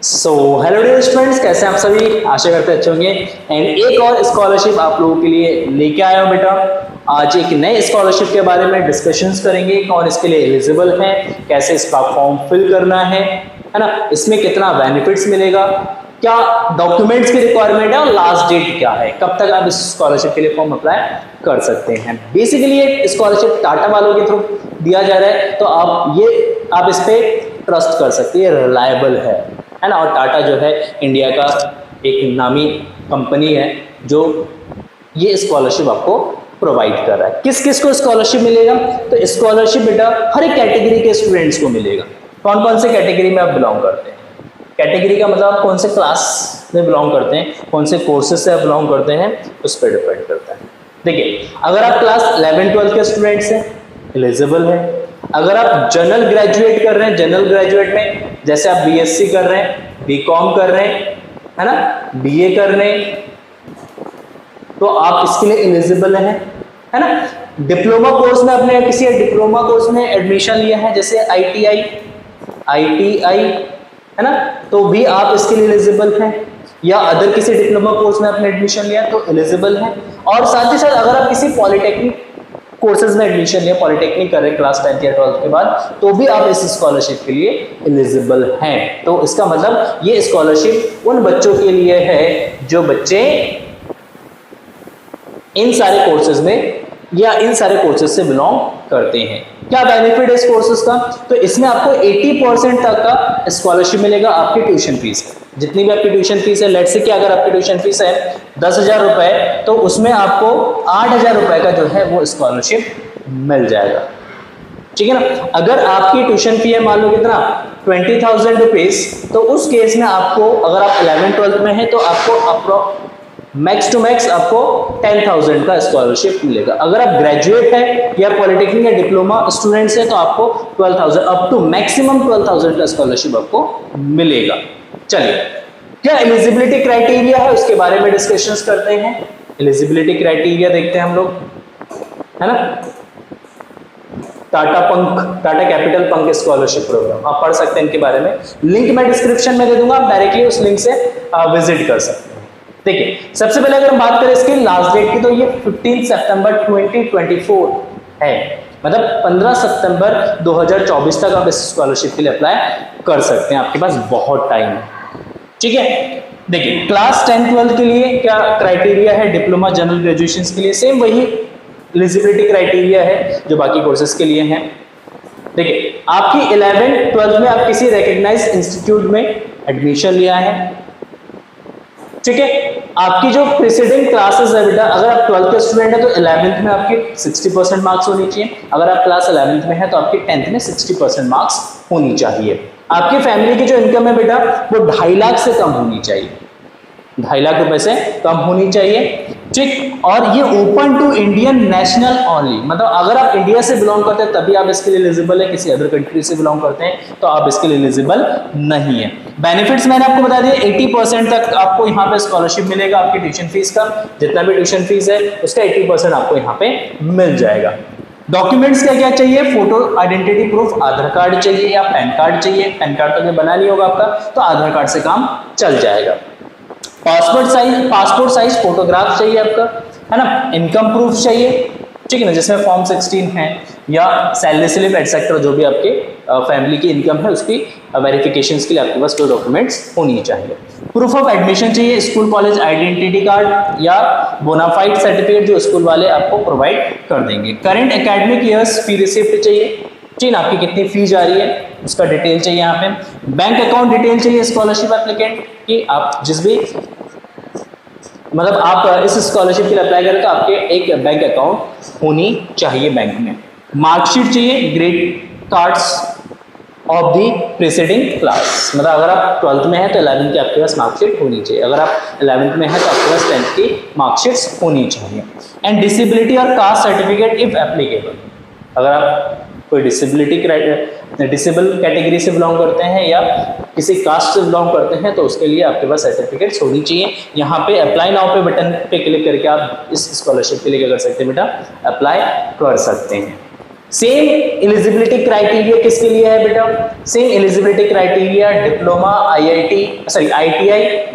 So hello dear students, कैसे हैं आप सभी। आशा करते अच्छे होंगे। एंड एक और स्कॉलरशिप आप लोगों के लिए लेके आया हूं बेटा। आज एक नए स्कॉलरशिप के बारे में डिस्कशंस करेंगे। कौन इसके लिए एलिजिबल है, कैसे इसका फॉर्म फिल करना है ना, इसमें कितना बेनिफिट्स मिलेगा, क्या डॉक्यूमेंट्स की रिक्वायरमेंट है और लास्ट डेट क्या है, कब तक आप इस स्कॉलरशिप के लिए फॉर्म अप्लाई कर सकते हैं। बेसिकली ये स्कॉलरशिप टाटा वालों के थ्रू दिया जा रहा है, तो आप इस पे ट्रस्ट कर सकते हैं, रिलायबल है ना। और टाटा जो है इंडिया का एक नामी कंपनी है जो ये स्कॉलरशिप आपको प्रोवाइड कर रहा है। किस किस को स्कॉलरशिप मिलेगा, तो स्कॉलरशिप बेटा हर एक कैटेगरी के स्टूडेंट्स को मिलेगा। कौन कौन से कैटेगरी में आप बिलोंग करते हैं, कैटेगरी का मतलब आप कौन से क्लास में बिलोंग करते हैं, कौन से कोर्सेज से आप बिलोंग करते हैं, उस पर डिपेंड करता है। देखिए, अगर आप क्लास 11-12 के स्टूडेंट्स हैं, एलिजिबल है। अगर आप जनरल ग्रेजुएट कर रहे हैं, जनरल ग्रेजुएट में जैसे आप बीएससी कर रहे हैं, बीकॉम कर रहे हैं, है ना, बीए कर रहे हैं, तो आप इसके लिए एलिजिबल है ना। डिप्लोमा कोर्स में आपने किसी डिप्लोमा कोर्स में एडमिशन लिया है, जैसे आईटीआई है ना, तो भी आप इसके लिए एलिजिबल हैं। या अदर किसी डिप्लोमा कोर्स में आपने एडमिशन लिया तो एलिजिबल है। और साथ ही साथ अगर आप किसी पॉलिटेक्निक कोर्सेज में एडमिशन लिया, पॉलिटेक्निक कर रहे हैं क्लास 10th या 12th के बाद, तो भी आप इस स्कॉलरशिप के लिए एलिजिबल हैं। तो इसका मतलब ये स्कॉलरशिप उन बच्चों के लिए है जो बच्चे इन सारे कोर्सेज में या इन सारे कोर्सेज से बिलोंग करते हैं। क्या बेनिफिट है इस कोर्सेज का, तो इसमें आपको 80% तक का स्कॉलरशिप मिलेगा आपकी ट्यूशन फीस का। जितनी भी आपकी ट्यूशन फीस है, लेट्स से कि अगर आपकी ट्यूशन फीस है 10,000 रुपए, तो उसमें आपको 8,000 रुपए का जो है वो स्कॉलरशिप मिल जाएगा। ठीक है ना। अगर आपकी ट्यूशन फी है मान लो कितना 20,000 रुपीज, तो उस केस में आपको, अगर आप 11-12 में है, तो आपको मैक्स टू मैक्स आपको 10,000 का स्कॉलरशिप मिलेगा। अगर आप ग्रेजुएट है या पॉलिटेक्निक या डिप्लोमा स्टूडेंट्स है, तो आपको 12,000 अप टू मैक्सिमम 12,000 का स्कॉलरशिप आपको मिलेगा। चलिए, क्या एलिजिबिलिटी क्राइटेरिया है उसके बारे में डिस्कशंस करते हैं। एलिजिबिलिटी क्राइटेरिया देखते हैं हम लोग, है ना। टाटा कैपिटल पंक स्कॉलरशिप प्रोग्राम आप पढ़ सकते हैं इनके बारे में। लिंक मैं डिस्क्रिप्शन में दे दूंगा, आप डायरेक्टली उस लिंक से विजिट कर सकते हैं। देखिए, सबसे पहले अगर हम बात करें इसकी लास्ट डेट की, तो ये 15 सितंबर 2024 है। मतलब 15 सितंबर 2024 तक आप इस स्कॉलरशिप के लिए अप्लाई कर सकते हैं, आपके पास बहुत टाइम है। ठीक है। देखिए, क्लास 10-12 के लिए क्या क्राइटेरिया है, डिप्लोमा जनरल ग्रेजुएशन के लिए सेम वही एलिजिबिलिटी क्राइटेरिया है जो बाकी कोर्सेज के लिए हैं। देखिए, आपकी 11-12 में आप किसी रिकॉग्नाइज्ड इंस्टीट्यूट में एडमिशन लिया है, ठीक है। आपकी जो प्रीसीडिंग क्लासेस है बेटा, अगर आप 12th के स्टूडेंट है तो 11th में आपके 60% मार्क्स होनी चाहिए। अगर आप क्लास 11th में है तो आपके 10th में 60% मार्क्स होनी चाहिए। आपकी फैमिली की जो इनकम है बेटा, वो 2.5 लाख से कम होनी चाहिए, 2.5 लाख रुपए से कम होनी चाहिए। ठीक। और ये open to Indian national only, मतलब अगर आप इंडिया से बिलोंग करते हैं तभी आप इसके लिए एलिजिबल है, किसी अदर कंट्री से बिलोंग करते हैं तो आप इसके लिए एलिजिबल नहीं है। बेनिफिट्स मैंने आपको बता दिया, 80% तक आपको यहाँ पे स्कॉलरशिप मिलेगा आपकी ट्यूशन फीस का। जितना भी ट्यूशन फीस है उसका 80% आपको यहाँ पे मिल जाएगा। डॉक्यूमेंट्स क्या क्या चाहिए, फोटो आइडेंटिटी प्रूफ, आधार कार्ड चाहिए या पैन कार्ड चाहिए। पैन कार्ड तो बना नहीं होगा आपका, तो आधार कार्ड से काम चल जाएगा। पासपोर्ट साइज फोटोग्राफ चाहिए आपका, है ना। इनकम प्रूफ चाहिए, ठीक है ना, जिसमें फॉर्म 16 है या सैलरी स्लिप एटसेट्रा, जो भी आपके फैमिली की इनकम है उसकी वेरिफिकेशंस के लिए आपके पास कोई डॉक्यूमेंट्स होनी चाहिए। प्रूफ ऑफ एडमिशन चाहिए, स्कूल कॉलेज आइडेंटिटी कार्ड या बोनाफाइड सर्टिफिकेट जो स्कूल वाले आपको प्रोवाइड कर देंगे। करंट एकेडमिक ईयर्स फी रिसिप्ट चाहिए, ठीक है, आपकी कितनी फी जा रही है उसका डिटेल चाहिए यहाँ पे। बैंक अकाउंट डिटेल चाहिए स्कॉलरशिप एप्लीकेंट की, आप जिस भी मतलब आप इस स्कॉलरशिप के लिए अप्लाई करें तो आपके एक बैंक अकाउंट होनी चाहिए बैंक में। मार्कशीट चाहिए, grade cards of the preceding class, मतलब अगर आप 12th में है तो 11th की आपके पास मार्कशीट होनी चाहिए। अगर आप 11th में है तो आपके पास 10th की मार्कशीट्स होनी चाहिए। एंड डिसेबिलिटी और कास्ट सर्टिफिकेट इफ एप्लीकेबल, अगर आप कोई डिसेबल कैटेगरी से बिलोंग करते हैं या किसी कास्ट से बिलोंग करते हैं तो उसके लिए आपके पास सर्टिफिकेट्स होनी चाहिए। यहाँ पे अप्लाई नाउ पे बटन पे क्लिक करके आप इस स्कॉलरशिप के लिए क्या कर सकते हैं बेटा, अप्लाई कर सकते हैं। सेम एलिजिबिलिटी क्राइटेरिया किसके लिए है बेटा? Same eligibility criteria diploma, ITI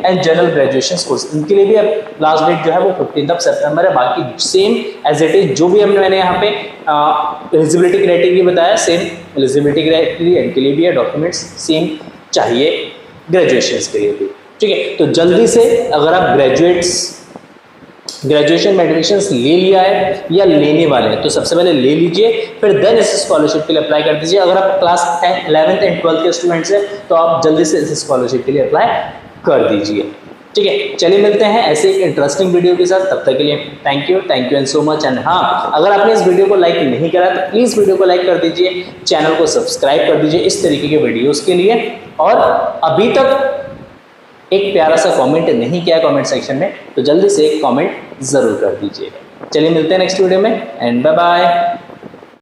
and general graduation course, इनके लिए भी अब लास्ट डेट जो है वो 15 सितंबर है। बाकी सेम एज इट इज जो भी हमने मैंने यहाँ पे एलिजिबिलिटी क्राइटेरिया बताया, सेम एलिजिबिलिटी क्राइटेरिया इनके लिए भी है। डॉक्यूमेंट्स सेम चाहिए ग्रेजुएशन के लिए भी, ठीक है। तो जल्दी से अगर आप ग्रेजुएशन में एडमिशन ले लिया है या लेने वाले हैं तो सबसे पहले ले लीजिए, फिर देन इस स्कॉलरशिप के लिए अप्लाई कर दीजिए। अगर आप क्लास 10, 11th एंड 12th के स्टूडेंट्स हैं तो आप जल्दी से इस स्कॉलरशिप के लिए अप्लाई कर दीजिए, ठीक है। चलिए मिलते हैं ऐसे एक इंटरेस्टिंग वीडियो के साथ, तब तक के लिए thank you and so much. And हाँ, अगर आपने इस वीडियो को लाइक नहीं करा तो प्लीज़ वीडियो को लाइक कर दीजिए, चैनल को सब्सक्राइब कर दीजिए इस तरीके के वीडियोज़ के लिए। और अभी तक एक प्यारा सा कमेंट नहीं किया कमेंट सेक्शन में तो जल्दी से एक कमेंट ज़रूर कर दीजिएगा। चलिए मिलते हैं नेक्स्ट वीडियो में एंड बाय बाय।